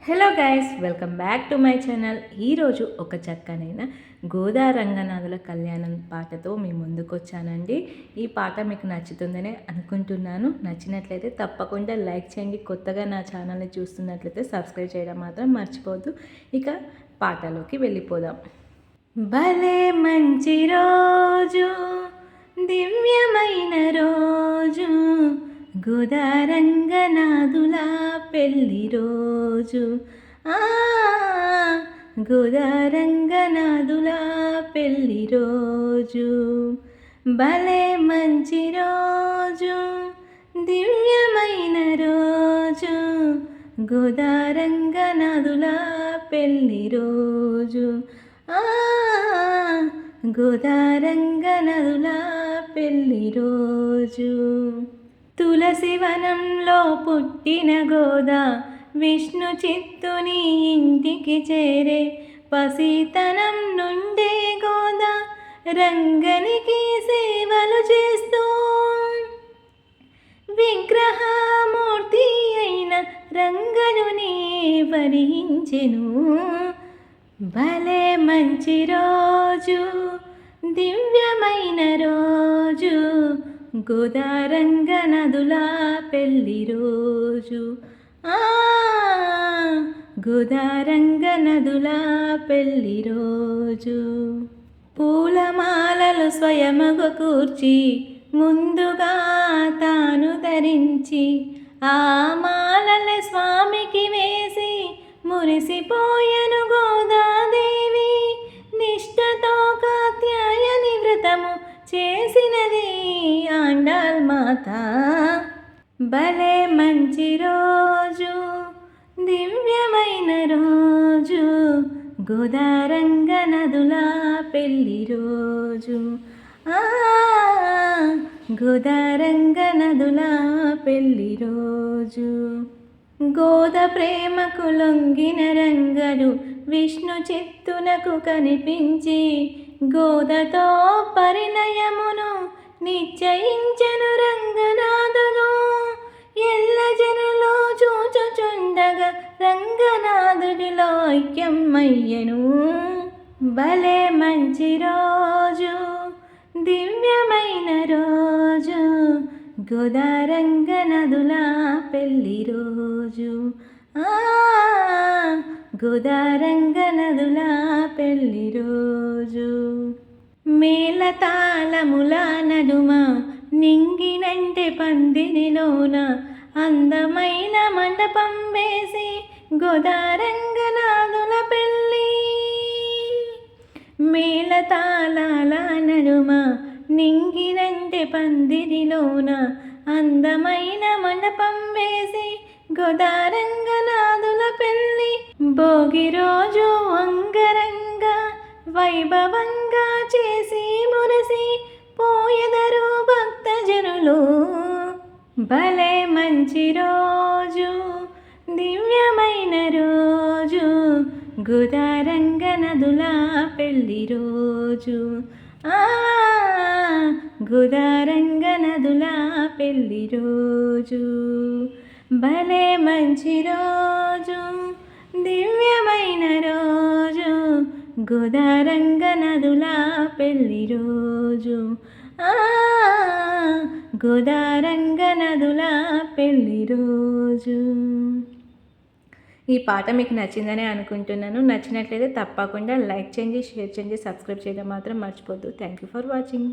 Hello guys, welcome back to my channel. ఈరోజు ఒక చక్కనైన గోదా రంగనాథుల కళ్యాణం పాటతో మీ ముందుకు వచ్చానండి. ఈ పాట మీకు నచ్చుతుందనే అనుకుంటున్నాను. నచ్చినట్లయితే తప్పకుండా లైక్ చేయండి. కొత్తగా నా ఛానల్ని చూస్తున్నట్లయితే సబ్స్క్రైబ్ చేయడం మాత్రం మర్చిపోవద్దు. ఇక పాటలోకి వెళ్ళిపోదాం. భలే మంచి రోజు, దివ్యమైన రోజు, గోదా రంగనాథుల పెళ్లి రోజు. గోదా రంగనాథుల పెళ్లి రోజు. భలే మంచి రోజు, దివ్యమైన రోజు, గోదా రంగనాథుల పెళ్లి రోజు. గోదా రంగనాథుల పెళ్లి రోజు. తులసి వనంలో పుట్టిన గోదా విష్ణు చిత్తుని ఇంటికి చేరే. పసితనం నుండే గోదా రంగనికి సేవలు చేస్తూ విగ్రహమూర్తి అయిన రంగనుని వరించెను. భలే మంచి రోజు, దివ్యమైన రోజు, గోదా రంగనాథుల పెళ్లి రోజు. గోదా రంగనాథుల పెళ్లి రోజు. పూలమాలలు స్వయముగా కూర్చి ముందుగా తాను ధరించి ఆ మాలల స్వామికి వేసి మురిసిపోయెను గోదాదేవి. నిష్ఠతో కాత్యాయని వ్రతము చేసినది ఆండాళ్ మాత. భలే మంచి రోజు, దివ్యమైన రోజు, గోదా రంగనాథుల పెళ్లి రోజు. గోదా రంగనాథుల పెళ్లి రోజు. గోద ప్రేమకు లొంగిన రంగడు విష్ణు చిత్తునకు కనిపించి గోదతో పరిణయమును నిశ్చయించెను రంగనాథుడు. ఎల్ల జనులు చూచుచుండగా రంగనాథుడిలో ఐక్యమయ్యెను. భలే మంచి రోజు, దివ్యమైన రోజు, గోదా రంగనాథుల పెళ్లి రోజు. గోదా రంగనాథుల పెళ్లి రోజు. మేళతాళముల నడుమ నింగినంటే పందిరిలోన అందమైన మండపం వేసి గోదా రంగనాథుల పెళ్లి. మేళతాళాల నడుమ నింగినంటే పందిరిలోన అందమైన మండపం వేసి గోదా రంగనాథుల పెళ్లి. భోగి రోజు అంగరంగ వైభవంగా చేసి మురసి పోయెదరు భక్తజనులు. భలే మంచి రోజు, దివ్యమైన రోజు, గోదా రంగనాథుల పెళ్లి రోజు. గోదా రంగనాథుల పెళ్లి రోజు. భలే మంచి రోజు, దివ్యమైన రోజు, గోదా రంగనాథుల పెళ్లి రోజు. గోదా రంగనాథుల పెళ్లి రోజు. ఈ పాట మీకు నచ్చిందని అనుకుంటున్నాను. నచ్చినట్లయితే తప్పకుండా లైక్ చేయండి, షేర్ చేయండి, సబ్స్క్రైబ్ చేయడం మాత్రం మర్చిపోద్దు. Thank you for watching.